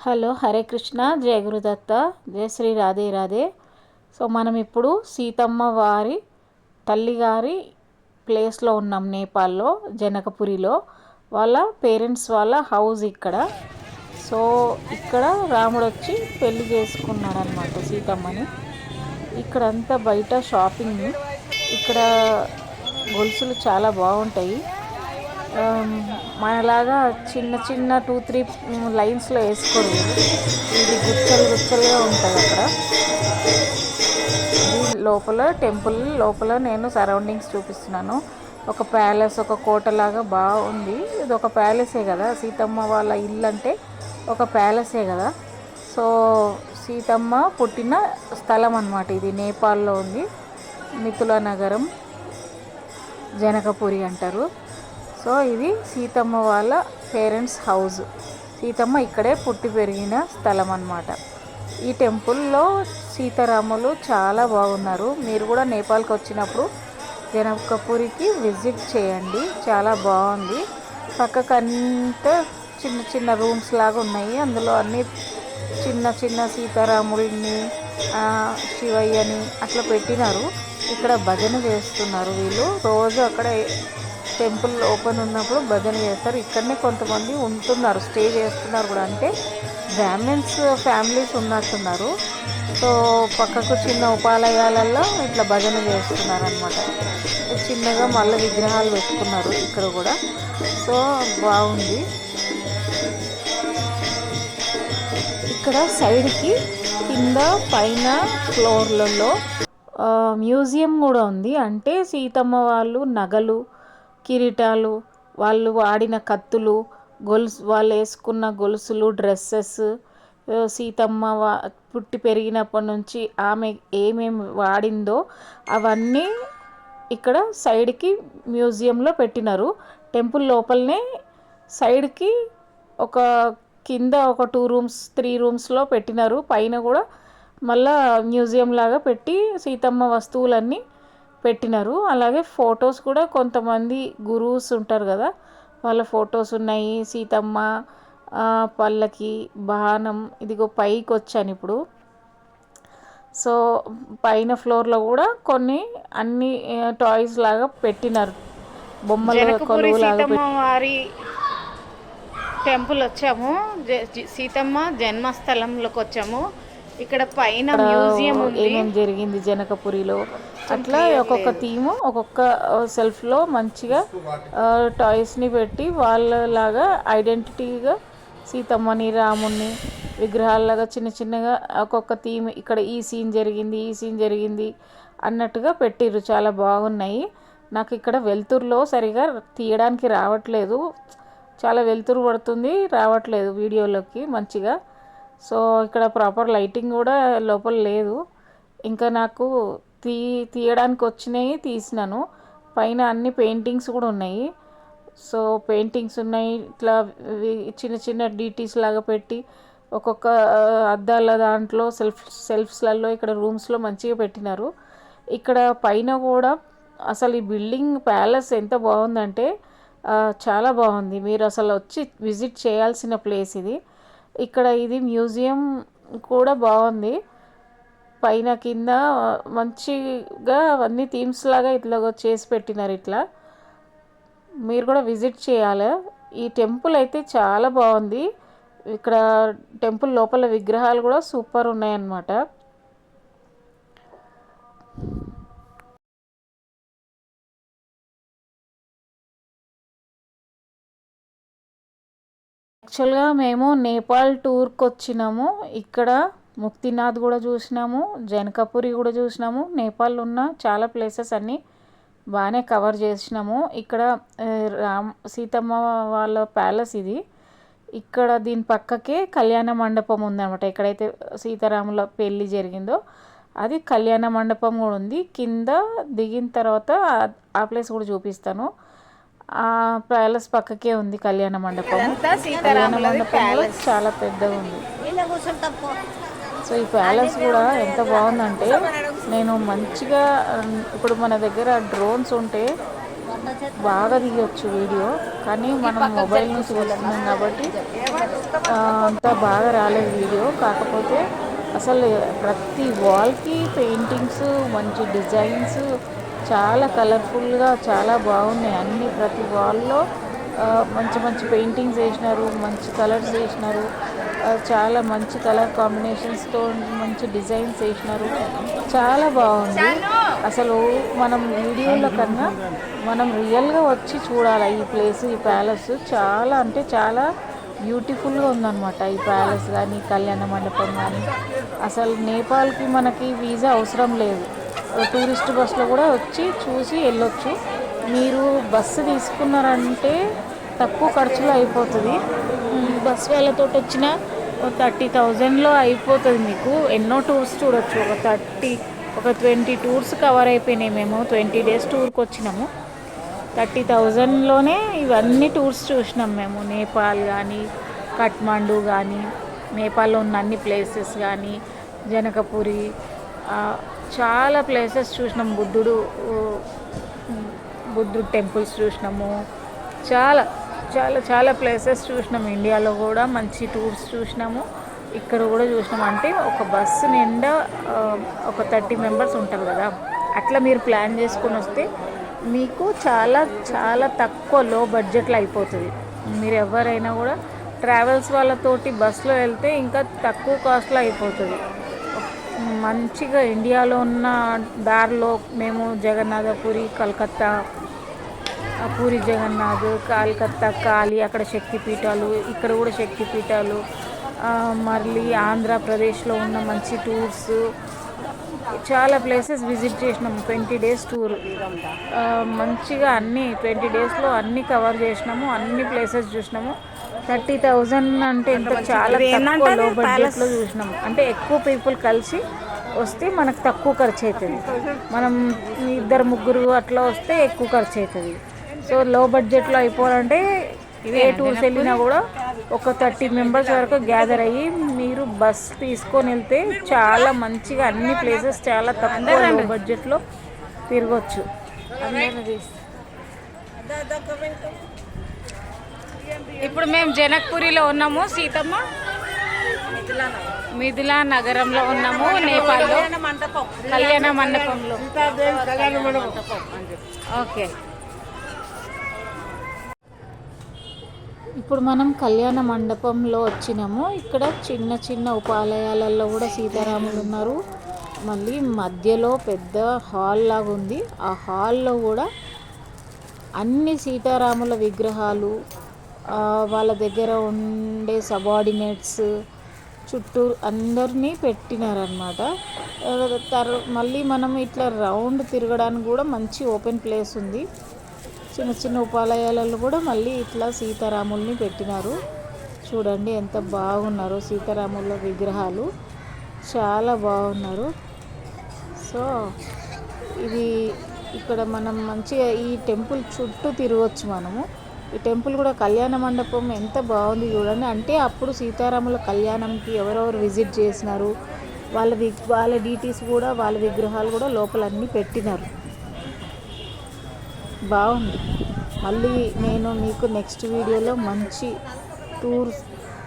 Hello, Hare Krishna, జయ గురుదత్త, జయ Shri Radhe Radhe. So మనం ఇప్పుడు సీతమ్మ వారి తల్లిగారి ప్లేస్లో ఉన్నాం, నేపాల్లో, జనకపురిలో. వాళ్ళ పేరెంట్స్ వాళ్ళ హౌస్ ఇక్కడ. సో ఇక్కడ రాముడు వచ్చి పెళ్లి చేసుకున్నాడు అనమాట సీతమ్మని. ఇక్కడంతా బయట షాపింగ్. ఇక్కడ గొలుసులు చాలా బాగుంటాయి. మనలాగా చిన్న చిన్న 2-3 లైన్స్లో వేసుకోరు. ఇది గుచ్చలు గుచ్చలుగా ఉంటుంది అక్కడ. ఇది లోపల టెంపుల్ లోపల నేను సరౌండింగ్స్ చూపిస్తున్నాను. ఒక ప్యాలెస్, ఒక కోటలాగా బాగుంది. ఇది ఒక ప్యాలెసే కదా, సీతమ్మ వాళ్ళ ఇల్లు అంటే ఒక ప్యాలెసే కదా. సో సీతమ్మ పుట్టిన స్థలం అన్నమాట ఇది. నేపాల్లో ఉంది. మిథులా నగరం, జనకపురి అంటారు. సో ఇది సీతమ్మ వాళ్ళ పేరెంట్స్ హౌస్. సీతమ్మ ఇక్కడే పుట్టి పెరిగిన స్థలం అన్నమాట. ఈ టెంపుల్లో సీతారాములు చాలా బాగున్నారు. మీరు కూడా నేపాల్కి వచ్చినప్పుడు జనకపురికి విజిట్ చేయండి, చాలా బాగుంది. పక్కకు అంతా చిన్న చిన్న రూమ్స్ లాగా ఉన్నాయి. అందులో అన్ని చిన్న చిన్న సీతారాముల్ని, శివయ్యని అట్లా పెట్టినారు. ఇక్కడ భజన చేస్తున్నారు వీళ్ళు. రోజు అక్కడ టెంపుల్ ఓపెన్ ఉన్నప్పుడు భజన చేస్తారు. ఇక్కడనే కొంతమంది ఉంటున్నారు, స్టే చేస్తున్నారు కూడా. అంటే బ్రాహ్మిన్స్ ఫ్యామిలీస్ ఉన్నట్టున్నారు. సో పక్కకు చిన్న ఉపాలయాలలో ఇట్లా భజన చేస్తున్నారు అనమాట. చిన్నగా మళ్ళీ విగ్రహాలు పెట్టుకున్నారు ఇక్కడ కూడా. సో బాగుంది. ఇక్కడ సైడ్కి కింద పైన ఫ్లోర్లలో మ్యూజియం కూడా ఉంది. అంటే సీతమ్మ వాళ్ళు నగలు, కిరీటాలు, వాళ్ళు వాడిన కత్తులు, వాళ్ళు వేసుకున్న గొలుసులు, డ్రెస్సెస్, సీతమ్మ పుట్టి పెరిగినప్పటి నుంచి ఆమె ఏమేమి వాడిందో అవన్నీ ఇక్కడ సైడ్కి మ్యూజియంలో పెట్టినారు. టెంపుల్ లోపలనే సైడ్కి ఒక కింద ఒక 2 రూమ్స్ 3 రూమ్స్లో పెట్టినారు. పైన కూడా మళ్ళా మ్యూజియం లాగా పెట్టి సీతమ్మ వస్తువులన్నీ పెట్టినారు. అలాగే ఫొటోస్ కూడా కొంతమంది గురువుస్ ఉంటారు కదా, వాళ్ళ ఫొటోస్ ఉన్నాయి. సీతమ్మ పల్లకి, బాణం. ఇదిగో పైకి వచ్చాను ఇప్పుడు. సో పైన ఫ్లోర్లో కూడా కొన్ని అన్ని టాయ్స్ లాగా పెట్టినారు, బొమ్మల కొలువు లాగా. వారి టెంపుల్ వచ్చాము, సీతమ్మ జన్మస్థలంలోకి వచ్చాము. ఇక్కడ పైన మ్యూజియం ఏమేమి జరిగింది జనకపురిలో అట్లా ఒక్కొక్క థీము ఒక్కొక్క సెల్ఫ్లో మంచిగా టాయ్స్ని పెట్టి వాళ్ళలాగా ఐడెంటిటీగా సీతమ్మని, రాముని విగ్రహాలలాగా చిన్న చిన్నగా ఒక్కొక్క థీమ్. ఇక్కడ ఈ సీన్ జరిగింది, ఈ సీన్ జరిగింది అన్నట్టుగా పెట్టిర్రు. చాలా బాగున్నాయి. నాకు ఇక్కడ వెలుతురులో సరిగా తీయడానికి రావట్లేదు, చాలా వెలుతురు పడుతుంది, రావట్లేదు వీడియోలోకి మంచిగా. సో ఇక్కడ ప్రాపర్ లైటింగ్ కూడా లోపల లేదు. ఇంకా నాకు తీయడానికి వచ్చినాయి తీసినాను. పైన అన్ని పెయింటింగ్స్ కూడా ఉన్నాయి. సో పెయింటింగ్స్ ఉన్నాయి. ఇట్లా చిన్న చిన్న డీటీస్ లాగా పెట్టి ఒక్కొక్క అద్దాల దాంట్లో సెల్ఫ్స్లలో ఇక్కడ రూమ్స్లో మంచిగా పెట్టినారు. ఇక్కడ పైన కూడా అసలు ఈ బిల్డింగ్ ప్యాలెస్ ఎంత బాగుందంటే చాలా బాగుంది. మీరు అసలు వచ్చి విజిట్ చేయాల్సిన ప్లేస్ ఇది. ఇక్కడ ఇది మ్యూజియం కూడా బాగుంది. పైన కింద మంచిగా అన్ని థీమ్స్ లాగా ఇట్లా చేసి పెట్టినారు. ఇట్లా మీరు కూడా విజిట్ చేయాలి. ఈ టెంపుల్ అయితే చాలా బాగుంది. ఇక్కడ టెంపుల్ లోపల విగ్రహాలు కూడా సూపర్ ఉన్నాయన్నమాట. యాక్చువల్గా మేము నేపాల్ టూర్కి వచ్చినాము. ఇక్కడ ముక్తినాథ్ కూడా చూసినాము, జనకపురి కూడా చూసినాము. నేపాల్లో ఉన్న చాలా ప్లేసెస్ అన్నీ బాగానే కవర్ చేసినాము. ఇక్కడ సీతమ్మ వాళ్ళ ప్యాలెస్ ఇది. ఇక్కడ దీని పక్కకే కళ్యాణ మండపం ఉందన్నమాట. ఎక్కడైతే సీతారాముల పెళ్ళి జరిగిందో అది కళ్యాణ మండపం కూడా ఉంది. కింద దిగిన తర్వాత ఆ ప్లేస్ కూడా చూపిస్తాను. ఆ ప్యాలెస్ పక్కకే ఉంది కళ్యాణ మండపం. కళ్యాణ మండపం చాలా పెద్దగా ఉంది. సో ఈ ప్యాలెస్ కూడా ఎంత బాగుందంటే, నేను మంచిగా ఇప్పుడు మన దగ్గర డ్రోన్స్ ఉంటే బాగా తీయొచ్చు వీడియో, కానీ మనం మొబైల్ నుంచి చూస్తున్నాం కాబట్టి అంత బాగా రాలేదు వీడియో. కాకపోతే అసలు ప్రతి వాల్కి పెయింటింగ్స్, మంచి డిజైన్స్, చాలా కలర్ఫుల్గా చాలా బాగున్నాయి అన్నీ. ప్రతి వాల్లో మంచి మంచి పెయింటింగ్స్ వేసినారు, మంచి కలర్స్ వేసినారు, చాలా మంచి కలర్ కాంబినేషన్స్తో మంచి డిజైన్స్ వేసినారు, చాలా బాగుంది. అసలు మనం వీడియోలో కన్నా మనం రియల్గా వచ్చి చూడాలి ఈ ప్లేస్, ఈ ప్యాలెస్. చాలా అంటే చాలా బ్యూటిఫుల్గా ఉందన్నమాట ఈ ప్యాలెస్ కానీ, కళ్యాణ మండపం కానీ. అసలు నేపాల్కి మనకి వీసా అవసరం లేదు, టూరిస్ట్ బస్సులో కూడా వచ్చి చూసి వెళ్ళొచ్చు. మీరు బస్సు తీసుకున్నారంటే తక్కువ ఖర్చులో అయిపోతుంది. బస్ వాళ్ళతో వచ్చిన 30,000లో అయిపోతుంది మీకు. ఎన్నో టూర్స్ చూడొచ్చు, ఒక 20 టూర్స్ కవర్ అయిపోయినాయి. మేము 20 డేస్ టూర్కి వచ్చినాము. 30,000లోనే ఇవన్నీ టూర్స్ చూసినాం మేము. నేపాల్ కానీ, కఠ్మండు కానీ, నేపాల్లో ఉన్న అన్ని ప్లేసెస్ కానీ, జనకపురి, చాలా ప్లేసెస్ చూసినాం. బుద్ధుడు టెంపుల్స్ చూసినాము. చాలా చాలా చాలా ప్లేసెస్ చూసినాము. ఇండియాలో కూడా మంచి టూర్స్ చూసినాము, ఇక్కడ కూడా చూసినాము. అంటే ఒక బస్సు నిండా ఒక 30 మెంబర్స్ ఉంటారు కదా, అట్లా మీరు ప్లాన్ చేసుకొని వస్తే మీకు చాలా చాలా తక్కువ లో బడ్జెట్లో అయిపోతుంది. మీరు ఎవరైనా కూడా ట్రావెల్స్ వాళ్ళతోటి బస్సులో వెళ్తే ఇంకా తక్కువ కాస్ట్లో అయిపోతుంది. మంచిగా ఇండియాలో ఉన్న దారిలో మేము జగన్నాథపురి, కలకత్తా, పూరి జగన్నాథ్, కలకత్తా కాళీ, అక్కడ శక్తిపీఠాలు, ఇక్కడ కూడా శక్తిపీఠాలు, మళ్ళీ ఆంధ్రప్రదేశ్లో ఉన్న మంచి టూర్స్, చాలా ప్లేసెస్ విజిట్ చేసినాం. 20 డేస్ టూర్ మంచిగా అన్నీ 20 డేస్లో అన్నీ కవర్ చేసినాము, అన్ని ప్లేసెస్ చూసినాము. 30,000 అంటే ఎంత, చాలా తక్కువ లో బడ్జెట్లో చూసినాము. అంటే ఎక్కువ పీపుల్ కలిసి వస్తే మనకు తక్కువ ఖర్చు అవుతుంది. మనం 2-3 అట్లా వస్తే ఎక్కువ ఖర్చు అవుతుంది. సో లో బడ్జెట్లో అయిపోవాలంటే ఏ టూర్స్ వెళ్ళినా కూడా ఒక 30 మెంబర్స్ వరకు గ్యాదర్ అయ్యి మీరు బస్ తీసుకొని వెళ్తే చాలా మంచిగా అన్ని ప్లేసెస్ చాలా తక్కువ లో బడ్జెట్లో తిరగచ్చు. ఇప్పుడు మేము జనక్పురిలో ఉన్నాము, సీతమ్మ మిథిలా నగరంలో ఉన్నాము, నేపాల్లో కళ్యాణ మండపంలో. ఓకే, ఇప్పుడు మనం కళ్యాణ మండపంలో వచ్చినాము. ఇక్కడ చిన్న చిన్న ఉపాలయాలలో కూడా సీతారాములు ఉన్నారు. మళ్ళీ మధ్యలో పెద్ద హాల్ లాగా ఉంది. ఆ హాల్లో కూడా అన్ని సీతారాముల విగ్రహాలు, వాళ్ళ దగ్గర ఉండే సబార్డినేట్స్ చుట్టూ అందరినీ పెట్టినారనమాట. మళ్ళీ మనం ఇట్లా రౌండ్ తిరగడానికి కూడా మంచి ఓపెన్ ప్లేస్ ఉంది. చిన్న చిన్న ఉపాలయాలలో కూడా మళ్ళీ ఇట్లా సీతారాముల్ని పెట్టినారు. చూడండి ఎంత బాగున్నారు సీతారాముల విగ్రహాలు, చాలా బాగున్నారు. సో ఇది ఇక్కడ మనం మంచిగా ఈ టెంపుల్ చుట్టూ తిరగవచ్చు మనము. ఈ టెంపుల్ కూడా కళ్యాణ మండపం ఎంత బాగుంది చూడండి. అంటే అప్పుడు సీతారాముల కళ్యాణంకి ఎవరెవరు విజిట్ చేసినారు వాళ్ళ డీటెయిల్స్ కూడా, వాళ్ళ విగ్రహాలు కూడా లోపల అన్నీ పెట్టినారు. బాగుంది. మళ్ళీ నేను మీకు నెక్స్ట్ వీడియోలో మంచి టూర్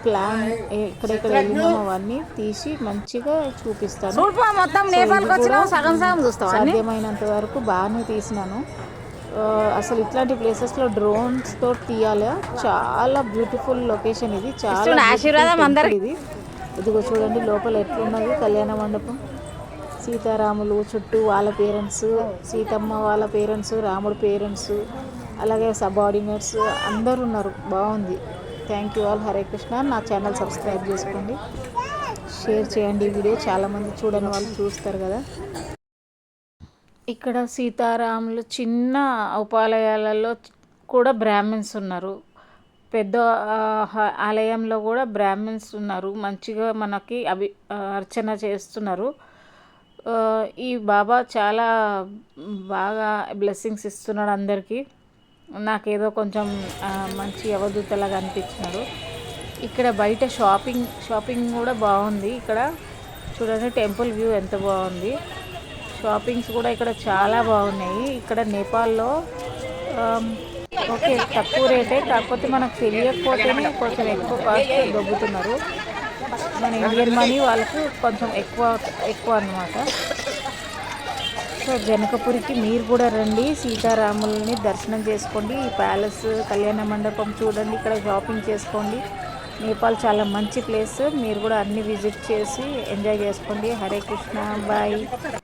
ప్లాన్ ఎక్కడెక్కడ వెళ్ళినామో అవన్నీ తీసి మంచిగా చూపిస్తాను. సాధ్యమైనంత వరకు బాగానే తీసినాను. అసలు ఇట్లాంటి ప్లేసెస్లో డ్రోన్స్తో తీయాలి. చాలా బ్యూటిఫుల్ లొకేషన్ ఇది, చాలా ఇది. ఇదిగో చూడండి లోపల ఎట్లున్నది కళ్యాణ మండపం. సీతారాములు చుట్టూ వాళ్ళ పేరెంట్స్, సీతమ్మ వాళ్ళ పేరెంట్స్, రాముడు పేరెంట్స్, అలాగే సబార్డినేట్స్ అందరు ఉన్నారు. బాగుంది. Thank you all. Hare Krishna. నా ఛానల్ సబ్స్క్రైబ్ చేసుకోండి, షేర్ చేయండి ఈ వీడియో. చాలామంది చూడని వాళ్ళు చూస్తారు కదా. ఇక్కడ సీతారాములు చిన్న ఉపాలయాలలో కూడా బ్రాహ్మిన్స్ ఉన్నారు. పెద్ద ఆలయంలో కూడా బ్రాహ్మిన్స్ ఉన్నారు. మంచిగా మనకి అర్చన చేస్తున్నారు. ఈ బాబా చాలా బాగా బ్లెస్సింగ్స్ ఇస్తున్నాడు అందరికీ. నాకేదో కొంచెం మంచి అవధూతలాగా అనిపించినాడు. ఇక్కడ బయట షాపింగ్ కూడా బాగుంది. ఇక్కడ చూడండి టెంపుల్ వ్యూ ఎంత బాగుంది. షాపింగ్స్ కూడా ఇక్కడ చాలా బాగున్నాయి. ఇక్కడ నేపాల్లో ఓకే, తక్కువ రేటే, కాకపోతే మనకు తెలియకపోతేనే కొంచెం ఎక్కువ కాస్ట్ దొబ్బుతున్నారు. మన ఇండియన్ మనీ వాళ్ళకు కొంచెం ఎక్కువ ఎక్కువ అన్నమాట. సో జనకపురికి మీరు కూడా రండి, సీతారాములని దర్శనం చేసుకోండి, ఈ ప్యాలెస్ కళ్యాణ మండపం చూడండి, ఇక్కడ షాపింగ్ చేసుకోండి. నేపాల్ చాలా మంచి ప్లేస్, మీరు కూడా అన్ని విజిట్ చేసి ఎంజాయ్ చేసుకోండి. హరే కృష్ణ, బాయ్.